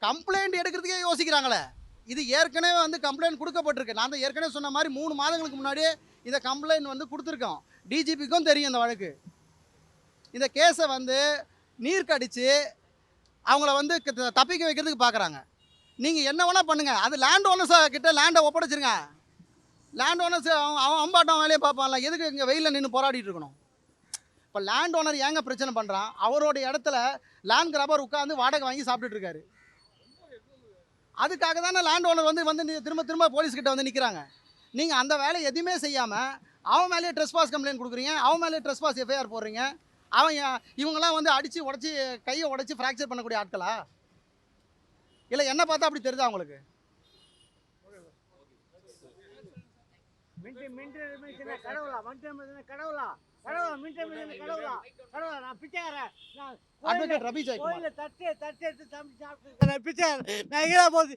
Complaint எடுக்கிறதுக்கே யோசிக்கிறாங்களே. இது ஏற்கனவே வந்து கம்ப்ளைண்ட் கொடுக்கப்பட்டிருக்கு. நான் தான் ஏற்கனவே சொன்ன மாதிரி 3 மாதங்களுக்கு முன்னாடியே இந்த கம்ப்ளைண்ட் வந்து கொடுத்துருக்கோம். டிஜிபிக்கும் தெரியும் இந்த வழக்கு. இந்த கேஸை வந்து நீர்க்கடிச்சு அவங்கள வந்து தப்பிக்க வைக்கிறதுக்கு பார்க்குறாங்க. நீங்கள் என்ன வேணால் பண்ணுங்கள், அது லேண்ட் ஓனர்ஸ் கிட்ட லேண்டை ஒப்படைச்சிருங்க. லேண்ட் ஓனர்ஸ் அவன் அம்பாட்டம் வேலையை பார்ப்பான்ல, எதுக்கு இங்கே வெயிலில் நின்று போராடிட்டு இருக்கணும்? இப்போ லேண்ட் ஓனர் ஏங்க பிரச்சனை பண்ணுறான்? அவரோட இடத்துல லேண்ட் கிராபர் உட்காந்து வாடகை வாங்கி சாப்பிட்டுட்டு இருக்காரு. அதுக்காக தானே லேண்ட் ஓனர் வந்து திரும்ப திரும்ப போலீஸ்கிட்ட வந்து நிற்கிறாங்க. நீங்கள் அந்த வேலையை எதுவுமே செய்யாமல் அவன் மேலேயே ட்ரெஸ்பாஸ் கம்ப்ளைண்ட் கொடுக்குறீங்க, அவன் மேலேயே ட்ரெஸ்பாஸ் எஃப்ஐஆர் போடுறீங்க. அவன் இவங்கெல்லாம் வந்து அடித்து உடச்சி கையை உடச்சி ஃப்ராக்சர் பண்ணக்கூடிய ஆட்களா? இல்லை என்ன பார்த்தா அப்படி தெரியுதா உங்களுக்கு? அட்வொகேட் ரவி ஜெயக்குமார். நான் எங்கடா போகுது,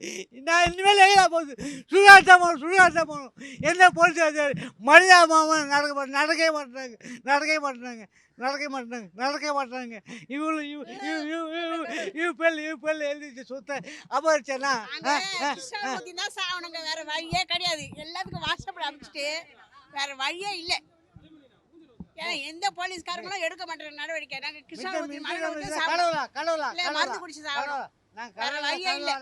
நான் இனிமேல் எங்கடா போகுது? சுடுகாட்டம் போகணும். என்ன போலீஸ் மனிதாபம் நடக்கவே மாட்டாங்க. இவ பேர்ல எழுதிட்டு சுத்த அபரிச்சனா சாவணுங்க. வேற வழியே கிடையாது. எல்லாத்துக்கும் வாட்ஸ்அப்ல அனுப்பிச்சிட்டு வேற வழியே இல்லை. ஏன்னா எந்த போலீஸ்காரங்களும் எடுக்க மாட்டேன் நடவடிக்கை. நாங்க கிருஷ்ணாபுரத்தி மருந்து குடிச்சு சாப்பிடுறோம். வேற வழியே இல்லை.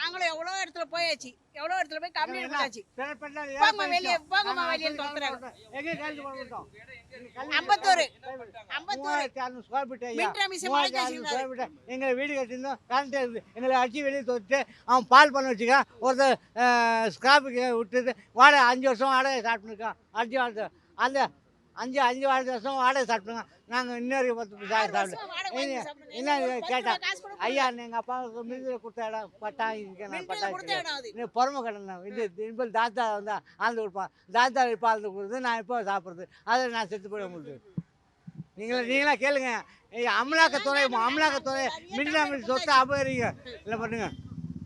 நாங்களும் எவ்வளோ இடத்துல போயாச்சு, எவ்வளோ இடத்துல போய் கம்ப்ளைண்ட் பண்ணாச்சு. போங்கம்மா வெளியே சொல்றாங்க. எங்களை வீடு கட்டிருந்தோம், கரண்ட் இருக்குது. எங்களை அடிச்சு வெளியே தோத்து அவன் பால் பண்ண வச்சுக்கான். ஒருத்தர் ஸ்கிராப்புக்கு விட்டுட்டு வாடகை 5 வருஷம் வாடகை சாப்பிட்டுருக்கான். அந்த 5 வருஷம் வாடகை சாப்பிட்டுங்க. நாங்கள் இன்னொரு 10 சாப்பிட்டு என்ன கேட்டா, ஐயா எங்கள் அப்பாவுக்கு மிருதில் கொடுத்த இடம் பட்டா இன்னும் பொறுமை கடந்தேன். இது தாத்தா வந்து ஆழ்ந்து கொடுப்பான். தாத்தா இப்போ ஆழ்ந்து கொடுத்து நான் இப்போ சாப்பிட்றது. அதை நான் செத்து போயிட முடியுது. நீங்களா கேளுங்க. அமலாக்கத்துறை மின்சார சொத்தை அபகரிங்க இல்லை பண்ணுங்க.